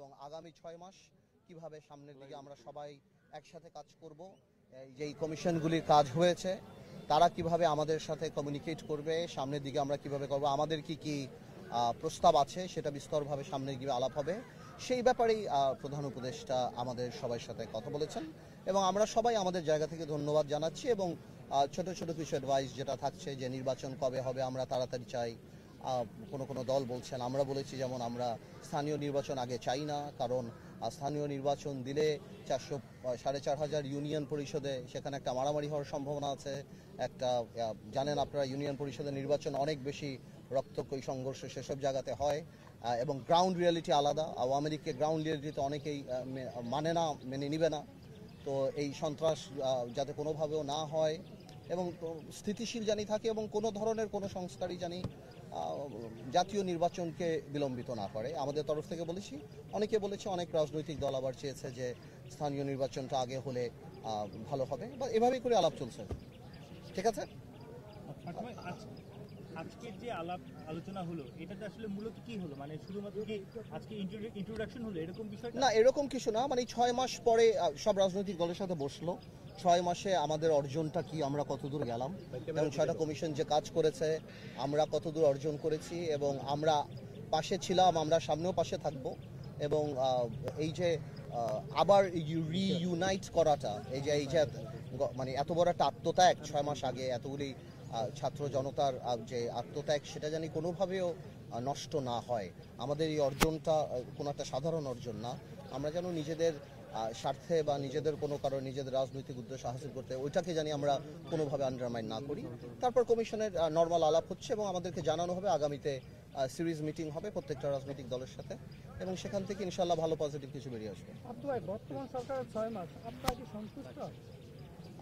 এবং আগামী 6 মাস কিভাবে সামনের দিকে আমরা সবাই একসাথে কাজ করব, যেই কমিশনগুলির কাজ হয়েছে তারা কিভাবে আমাদের সাথে কমিউনিকেট করবে, সামনের দিকে আমরা কিভাবে করব, আমাদের কি কি প্রস্তাব আছে সেটা বিস্তরভাবে সামনে গিয়ে আলাপ হবে। সেই ব্যাপারেই প্রধান উপদেষ্টা আমাদের সবার সাথে কথা বলেছেন এবং আমরা সবাই আমাদের জায়গা থেকে ধন্যবাদ জানাচ্ছি এবং ছোট ছোট কিছু অ্যাডভাইস যেটা থাকছে যে নির্বাচন কবে হবে আমরা তাড়াতাড়ি চাই। কোনো দল বলছেন, আমরা বলেছি যেমন আমরা স্থানীয় নির্বাচন আগে চাই না, কারণ স্থানীয় নির্বাচন দিলে 4,500 ইউনিয়ন পরিষদে সেখানে একটা মারামারি হওয়ার সম্ভাবনা আছে। একটা জানেন আপনারা ইউনিয়ন পরিষদের নির্বাচন অনেক বেশি রক্তক্ষয়ী সংঘর্ষ সেসব জায়গাতে হয় এবং গ্রাউন্ড রিয়ালিটি আলাদা। আওয়ামী লীগকে গ্রাউন্ড রিয়ালিটিতে অনেকেই মেনে নিবে না। তো এই সন্ত্রাস যাতে কোনোভাবেও না হয় এবং স্থিতিশীল জানি থাকে এবং কোনো ধরনের কোনো সংস্কারই জানি জাতীয় নির্বাচনকে বিলম্বিত না করে। আমাদের তরফ থেকে বলেছি, অনেকে বলেছে, অনেক রাজনৈতিক দল আবার চেয়েছে যে স্থানীয় নির্বাচনটা আগে হলে ভালো হবে, বা এভাবেই করে আলাপ চলছে। ঠিক আছে, আজকের যে আলোচনা হলো এটাতে আসলে মূলত কি হলো, মানে শুধুমাত্র কি আজকে ইন্ট্রোডাকশন হলো এরকম বিষয় না? এরকম কিছু না, মানে 6 মাস পরে সব রাজনৈতিক দলের সাথে বসলো, 6 মাসে আমাদের অর্জনটা কি, আমরা কতদূর গেলাম এবং 6টা কমিশন যে কাজ করেছে আমরা কতদূর অর্জন করেছি এবং আমরা পাশে ছিলাম, আমরা সামনেও পাশে থাকব এবং এই যে আবার রিইউনাইট করাটা, এই যে মানে এত বড় একটা আত্মত্যাগ 6 মাস আগে এতগুলি ছাত্র জনতার যে আত্মত্যাগ, সেটা জানি কোনোভাবেও নষ্ট না হয়। আমাদের এই অর্জনটা কোনো একটা সাধারণ অর্জন না, আমরা যেন নিজেদের স্বার্থে বা নিজেদের কোনো কারণে নিজেদের রাজনৈতিক উদ্দেশ্য হাসিল করতে ওইটাকে জানি আমরা কোনোভাবে আন্ডারমাইন না করি। তারপর কমিশনের নর্মাল আলাপ হচ্ছে এবং আমাদেরকে জানানো হবে, আগামীতে সিরিজ মিটিং হবে প্রত্যেকটা রাজনৈতিক দলের সাথে এবং সেখান থেকে ইনশাল্লাহ ভালো পজিটিভ কিছু বেরিয়ে আসবে। বর্তমান সরকারের 6 মাস আপনারা কি সন্তুষ্ট?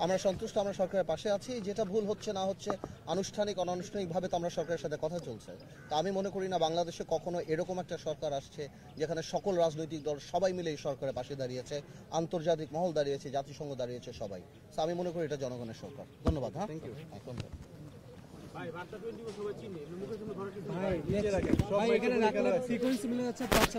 আমরা সন্তুষ্ট, আমরা সরকারের পাশে আছি। যেটা ভুল হচ্ছে না হচ্ছে আনুষ্ঠানিক অনানুষ্ঠানিকভাবে তো আমরা সরকারের সাথে কথা চলছে। তা আমি মনে করি না বাংলাদেশে কখনো এরকম একটা সরকার আসছে যেখানে সকল রাজনৈতিক দল সবাই মিলে এই সরকারের পাশে দাঁড়িয়েছে, আন্তর্জাতিক মহল দাঁড়িয়েছে, জাতিসংঘ দাঁড়িয়েছে, সবাই। তো আমি মনে করি এটা জনগণের সরকার। ধন্যবাদ। হ্যাঁ, থ্যাংক ইউ। ভাই এখানে সিকোয়েন্স মিলে যাচ্ছে।